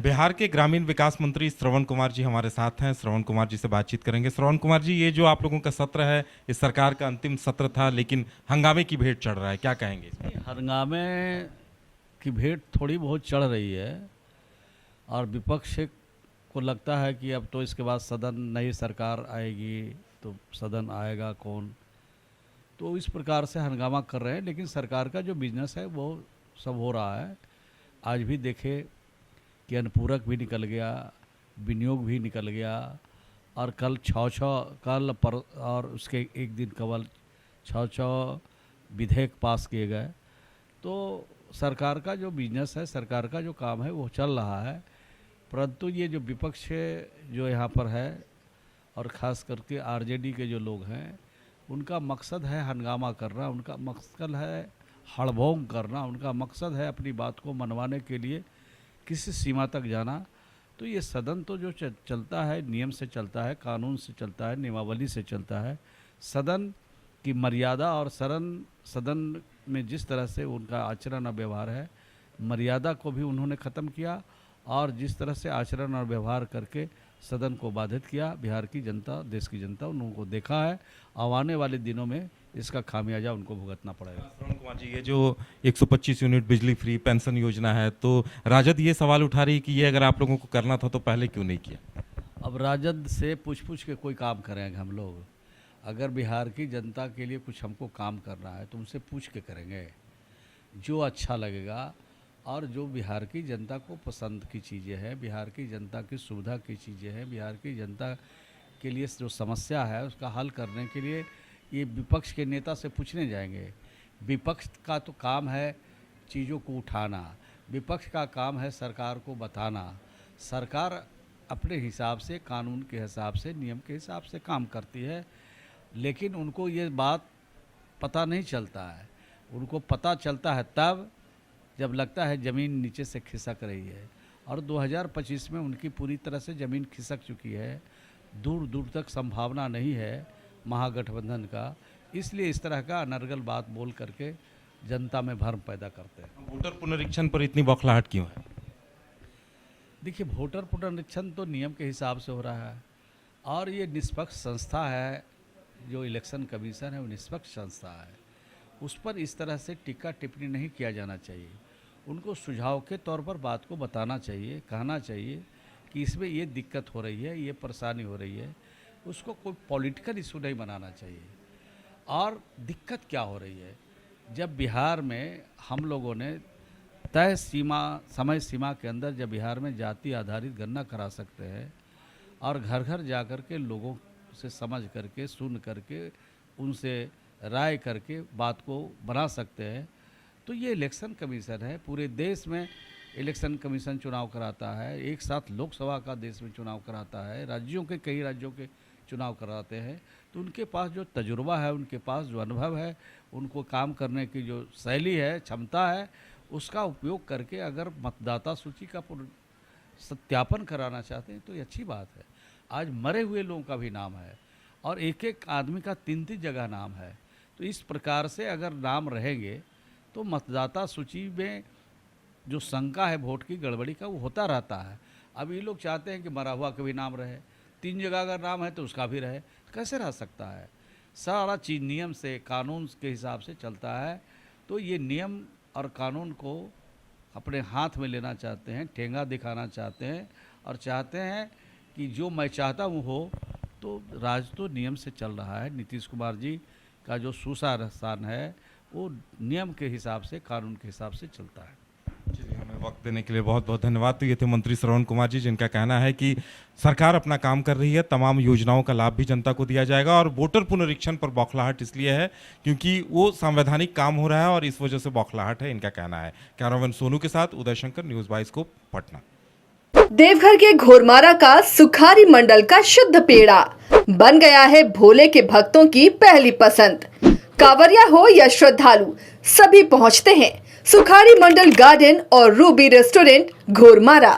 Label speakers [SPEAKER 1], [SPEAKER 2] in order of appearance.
[SPEAKER 1] बिहार के ग्रामीण विकास मंत्री श्रवण कुमार जी हमारे साथ हैं। श्रवण कुमार जी से बातचीत करेंगे। श्रवण कुमार जी, ये जो आप लोगों का सत्र है, इस सरकार का अंतिम सत्र था, लेकिन हंगामे की भेंट चढ़ रहा है, क्या कहेंगे इसमें?
[SPEAKER 2] हंगामे की भेंट थोड़ी बहुत चढ़ रही है और विपक्ष को लगता है कि अब तो इसके बाद सदन, नई सरकार आएगी तो सदन आएगा कौन, तो इस प्रकार से हंगामा कर रहे हैं। लेकिन सरकार का जो बिजनेस है वो सब हो रहा है। आज भी देखे कि अनुपूरक भी निकल गया, विनियोग भी निकल गया और कल कल पर और उसके एक दिन कबल 6 विधेयक पास किए गए। तो सरकार का जो बिजनेस है, सरकार का जो काम है वो चल रहा है। परंतु ये जो विपक्ष जो यहाँ पर है और ख़ास करके आरजेडी के जो लोग हैं, उनका मकसद है हंगामा करना, उनका मकसद है हड़बोंग करना, उनका मकसद है अपनी बात को मनवाने के लिए किसी सीमा तक जाना। तो ये सदन तो जो चलता है नियम से चलता है, कानून से चलता है, नियमावली से चलता है। सदन की मर्यादा और सदन में जिस तरह से उनका आचरण और व्यवहार है, मर्यादा को भी उन्होंने ख़त्म किया और जिस तरह से आचरण और व्यवहार करके सदन को बाधित किया, बिहार की जनता, देश की जनता उनको देखा है। आने वाले दिनों में इसका खामियाजा उनको भुगतना पड़ेगा।
[SPEAKER 1] श्रवण कुमार जी, ये जो 125 यूनिट बिजली फ्री पेंशन योजना है, तो राजद ये सवाल उठा रही है कि ये अगर आप लोगों को करना था तो पहले क्यों नहीं किया?
[SPEAKER 2] अब राजद से पूछ के कोई काम करेंगे हम लोग? अगर बिहार की जनता के लिए कुछ हमको काम करना है तो उनसे पूछ के करेंगे, जो अच्छा लगेगा और जो बिहार की जनता को पसंद की चीज़ें हैं, बिहार की जनता की सुविधा की चीज़ें हैं, बिहार की जनता के लिए जो समस्या है उसका हल करने के लिए ये विपक्ष के नेता से पूछने जाएंगे। विपक्ष का तो काम है चीज़ों को उठाना, विपक्ष का काम है सरकार को बताना। सरकार अपने हिसाब से, कानून के हिसाब से, नियम के हिसाब से काम करती है, लेकिन उनको ये बात पता नहीं चलता है। उनको पता चलता है तब जब लगता है ज़मीन नीचे से खिसक रही है, और 2025 में उनकी पूरी तरह से ज़मीन खिसक चुकी है। दूर दूर तक संभावना नहीं है महागठबंधन का, इसलिए इस तरह का अनर्गल बात बोल करके जनता में भ्रम पैदा करते हैं।
[SPEAKER 1] वोटर पुनरीक्षण पर इतनी बौखलाहट क्यों है?
[SPEAKER 2] देखिए, वोटर पुनरीक्षण तो नियम के हिसाब से हो रहा है और ये निष्पक्ष संस्था है। जो इलेक्शन कमीशन है वो निष्पक्ष संस्था है, उस पर इस तरह से टीका टिप्पणी नहीं किया जाना चाहिए। उनको सुझाव के तौर पर बात को बताना चाहिए, कहना चाहिए कि इसमें ये दिक्कत हो रही है, ये परेशानी हो रही है। उसको कोई पॉलिटिकल इशू नहीं बनाना चाहिए। और दिक्कत क्या हो रही है, जब बिहार में हम लोगों ने तय समय सीमा के अंदर जब बिहार में जाति आधारित गणना करा सकते हैं और घर घर जा कर के लोगों से समझ करके, सुन करके, उनसे राय करके बात को बना सकते हैं, तो ये इलेक्शन कमीशन है। पूरे देश में इलेक्शन कमीशन चुनाव कराता है, एक साथ लोकसभा का देश में चुनाव कराता है, कई राज्यों के चुनाव कराते हैं। तो उनके पास जो तजुर्बा है, उनके पास जो अनुभव है, उनको काम करने की जो शैली है, क्षमता है, उसका उपयोग करके अगर मतदाता सूची का सत्यापन कराना चाहते हैं तो ये अच्छी बात है। आज मरे हुए लोगों का भी नाम है और एक एक आदमी का 3-3 जगह नाम है। तो इस प्रकार से अगर नाम रहेंगे तो मतदाता सूची में जो शंका है वोट की गड़बड़ी का, वो होता रहता है। अब ये लोग चाहते हैं कि मरा हुआ का भी नाम रहे, 3 जगह अगर नाम है तो उसका भी रहे, कैसे रह सकता है? सारा चीज़ नियम से, कानून के हिसाब से चलता है। तो ये नियम और कानून को अपने हाथ में लेना चाहते हैं, ठेंगा दिखाना चाहते हैं और चाहते हैं कि जो मैं चाहता हूँ हो। तो राज तो नियम से चल रहा है। नीतीश कुमार जी का जो सुशासन है वो नियम के हिसाब से, कानून के हिसाब से चलता है।
[SPEAKER 1] जी, हमें वक्त देने के लिए बहुत बहुत धन्यवाद। तो ये थे मंत्री श्रवण कुमार जी, जिनका कहना है कि सरकार अपना काम कर रही है, तमाम योजनाओं का लाभ भी जनता को दिया जाएगा और वोटर पुनरीक्षण पर बौखलाहट इसलिए है क्योंकि वो संवैधानिक काम हो रहा है और इस वजह से बौखलाहट है, इनका कहना है। कैमरामैन सोनू के साथ उदय शंकर, न्यूज़ 22 को पटना।
[SPEAKER 3] देवघर के घोरमारा का सुखारी मंडल का शुद्ध पेड़ा बन गया है भोले के भक्तों की पहली पसंद। कांवरिया हो या श्रद्धालु, सभी पहुंचते हैं सुखारी मंडल गार्डन और रूबी रेस्टोरेंट घोरमारा।